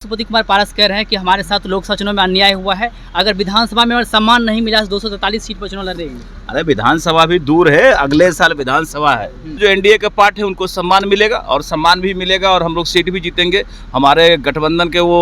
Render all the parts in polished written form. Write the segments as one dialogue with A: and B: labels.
A: पशुपति कुमार पारस कह रहे हैं कि हमारे साथ लोकसभा चुनाव में अन्याय हुआ है। अगर विधानसभा में और सम्मान नहीं मिला तो 243 सीट पर चुनाव लड़ेंगे।
B: अरे विधानसभा भी दूर है, अगले साल विधानसभा है। जो एनडीए के पार्ट है उनको सम्मान मिलेगा और सम्मान भी मिलेगा और हम लोग सीट भी जीतेंगे। हमारे गठबंधन के वो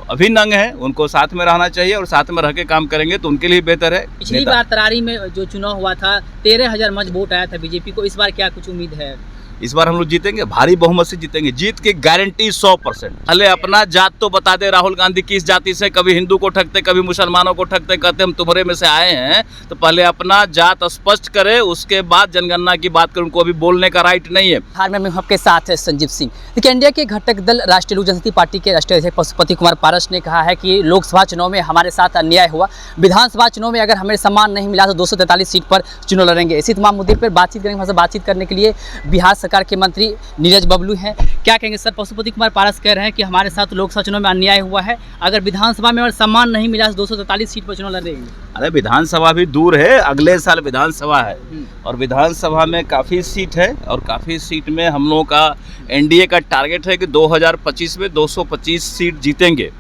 B: अभिन्न अंग हैं, उनको साथ में रहना चाहिए और साथ में रह के काम करेंगे तो उनके लिए बेहतर है।
A: पिछली बार तरारी में जो चुनाव हुआ था 13,000 मंच वोट आया था बीजेपी को, इस बार क्या कुछ उम्मीद है?
B: इस बार हम लोग जीतेंगे, भारी बहुमत से जीतेंगे, जीत की गारंटी 100%। पहले अपना जात तो बता दे राहुल गांधी, किस जाति से, कभी हिंदू को ठगते कभी मुसलमानों को ठगते, कहते हम तुम्हारे में से आए हैं। तो पहले अपना जात स्पष्ट करे, उसके बाद जनगणना की बात करें। उनको अभी बोलने का राइट नहीं है।
A: हाल में आपके साथ है संजीव सिंह। देखिए, इंडिया के घटक दल राष्ट्रीय लोक जनशक्ति पार्टी के राष्ट्रीय अध्यक्ष पशुपति कुमार पारस ने कहा है कि लोकसभा चुनाव में हमारे साथ अन्याय हुआ, विधानसभा चुनाव में अगर हमें सम्मान नहीं मिला तो 243 सीट पर चुनाव लड़ेंगे। इसी तमाम मुद्दे पर बातचीत करेंगे। हमसे बातचीत करने के लिए बिहार सरकार के मंत्री नीरज बबलू हैं। क्या कहेंगे सर? पशुपति कुमार पारस कह रहे हैं कि हमारे साथ लोकसभा चुनाव में अन्याय हुआ है, अगर विधानसभा में और सम्मान नहीं मिला तो 243 सीट पर चुनाव लड़ेंगे।
B: अरे विधानसभा भी दूर है, अगले साल विधानसभा है और विधानसभा में काफ़ी सीट है और काफ़ी सीट में हम लोगों का एनडीए का टारगेट है कि 2025 में 225 सीट जीतेंगे।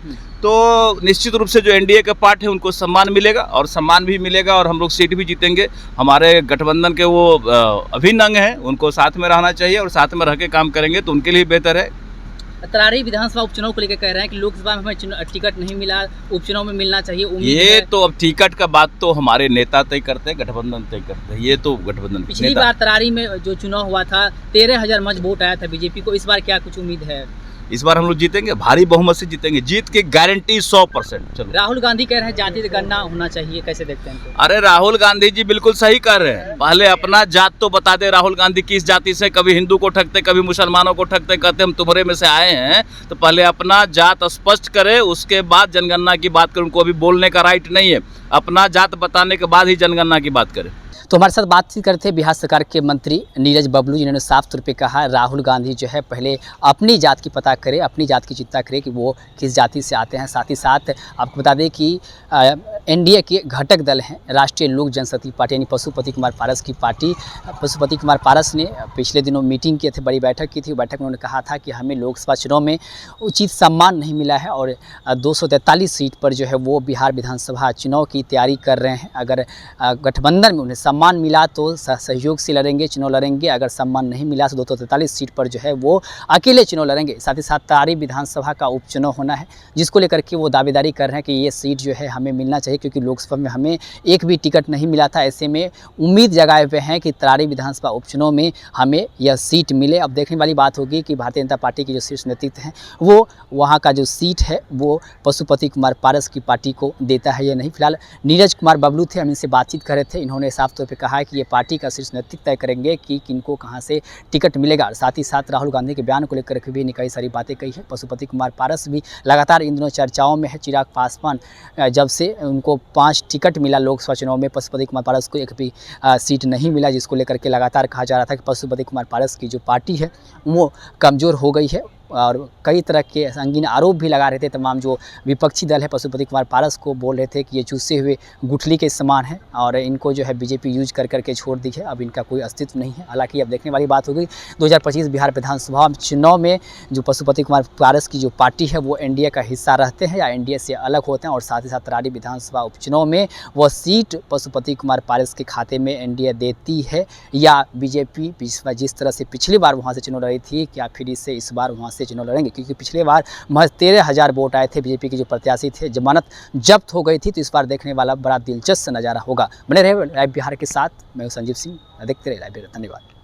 B: तो निश्चित रूप से जो एनडीए के पार्ट है उनको सम्मान मिलेगा और सम्मान भी मिलेगा और हम लोग सीट भी जीतेंगे। हमारे गठबंधन के वो अभिन्न अंग हैं, उनको साथ में रहना चाहिए और साथ में रह के काम करेंगे तो उनके लिए बेहतर है।
A: तरारी विधानसभा उपचुनाव को लेकर कह रहे हैं कि लोकसभा में हमें टिकट नहीं मिला, उपचुनाव में मिलना चाहिए।
B: ये तो अब टिकट का बात तो हमारे नेता तय करते हैं, गठबंधन तय करते हैं। ये तो गठबंधन
A: पिछली बार तरारी में जो चुनाव हुआ था 13,000 मंच वोट आया था बीजेपी को, इस बार क्या कुछ उम्मीद है?
B: इस बार हम लोग जीतेंगे, भारी बहुमत से जीतेंगे, जीत की गारंटी 100%। चलो,
A: राहुल गांधी कह रहे हैं जाति गणना होना चाहिए, कैसे देखते हैं?
B: अरे राहुल गांधी जी बिल्कुल सही कर रहे हैं। पहले अपना जात तो बता दे राहुल गांधी, किस जाति से, कभी हिंदू को ठगते कभी मुसलमानों को ठगते, कहते हम तुम्हारे में से आए हैं। तो पहले अपना जात स्पष्ट करे, उसके बाद जनगणना की बात करें। उनको अभी बोलने का राइट नहीं है। अपना जात बताने के बाद ही जनगणना की बात करें।
A: तो हमारे साथ बातचीत करते हैं बिहार सरकार के मंत्री नीरज बबलू, जिन्होंने साफ तौर पे कहा राहुल गांधी जो है पहले अपनी जात की पता करे, अपनी जात की चिंता करे कि वो किस जाति से आते हैं। साथ ही साथ आपको बता दें कि एनडीए के घटक दल हैं राष्ट्रीय लोक जनशक्ति पार्टी, यानी पशुपति कुमार पारस की पार्टी। पशुपति कुमार पारस ने पिछले दिनों मीटिंग की थी, बड़ी बैठक की थी। बैठक में उन्होंने कहा था कि हमें लोकसभा चुनाव में उचित सम्मान नहीं मिला है और 243 सीट पर जो है वो बिहार विधानसभा चुनाव की तैयारी कर रहे हैं। अगर गठबंधन में उन्हें सम्मान मिला तो सहयोग से लड़ेंगे, चुनाव लड़ेंगे। अगर सम्मान नहीं मिला तो 243 सीट पर जो है वो अकेले चुनाव लड़ेंगे। साथ ही साथ तरारी विधानसभा का उपचुनाव होना है, जिसको लेकर के वो दावेदारी कर रहे हैं कि ये सीट जो है हमें मिलना चाहिए, क्योंकि लोकसभा में हमें एक भी टिकट नहीं मिला था। ऐसे में उम्मीद जगाए हुए हैं कि तरारी विधानसभा उपचुनाव में हमें यह सीट मिले। अब देखने वाली बात होगी कि भारतीय जनता पार्टी की जो शीर्ष नेतृत्व है वो वहाँ का जो सीट है वो पशुपति कुमार पारस की पार्टी को देता है या नहीं। फिलहाल नीरज कुमार बबलू थे, हम इनसे बातचीत कर रहे थे। इन्होंने साफ तौर पर कहा है कि ये पार्टी का शीर्ष नेतृत्व तय करेंगे कि किनको कहाँ से टिकट मिलेगा। साथ ही साथ राहुल गांधी के बयान को लेकर के भी कई सारी बातें कही है। पशुपति कुमार पारस भी लगातार इन दिनों चर्चाओं में है। चिराग पासवान जब से उनको 5 टिकट मिला लोकसभा चुनाव में, पशुपति कुमार पारस को एक भी सीट नहीं मिला, जिसको लेकर के लगातार कहा जा रहा था कि पशुपति कुमार पारस की जो पार्टी है वो कमज़ोर हो गई है। और कई तरह के संगीन आरोप भी लगा रहे थे। तमाम जो विपक्षी दल है पशुपति कुमार पारस को बोल रहे थे कि ये चूसे हुए गुठली के समान है और इनको जो है बीजेपी यूज कर करके छोड़ दी है, अब इनका कोई अस्तित्व नहीं है। हालांकि अब देखने वाली बात होगी 2025 बिहार विधानसभा चुनाव में जो पशुपति कुमार पारस की जो पार्टी है वो एनडीए का हिस्सा रहते हैं या एनडीए से अलग होते हैं। और साथ ही साथ तरारी विधानसभा उपचुनाव में वह सीट पशुपति कुमार पारस के खाते में एनडीए देती है या बीजेपी जिस तरह से पिछली बार वहाँ से चुनाव लड़ी थी, क्या फिर इससे इस बार वहाँ से चुनाव लड़ेंगे? क्योंकि पिछले बार महज 13,000 वोट आए थे, बीजेपी के जो प्रत्याशी थे जमानत जब्त हो गई थी। तो इस बार देखने वाला बड़ा दिलचस्प नज़ारा होगा। बने रहे लाइव बिहार के साथ, मैं संजीव सिंह, देखते रहे लाइव बिहार। धन्यवाद।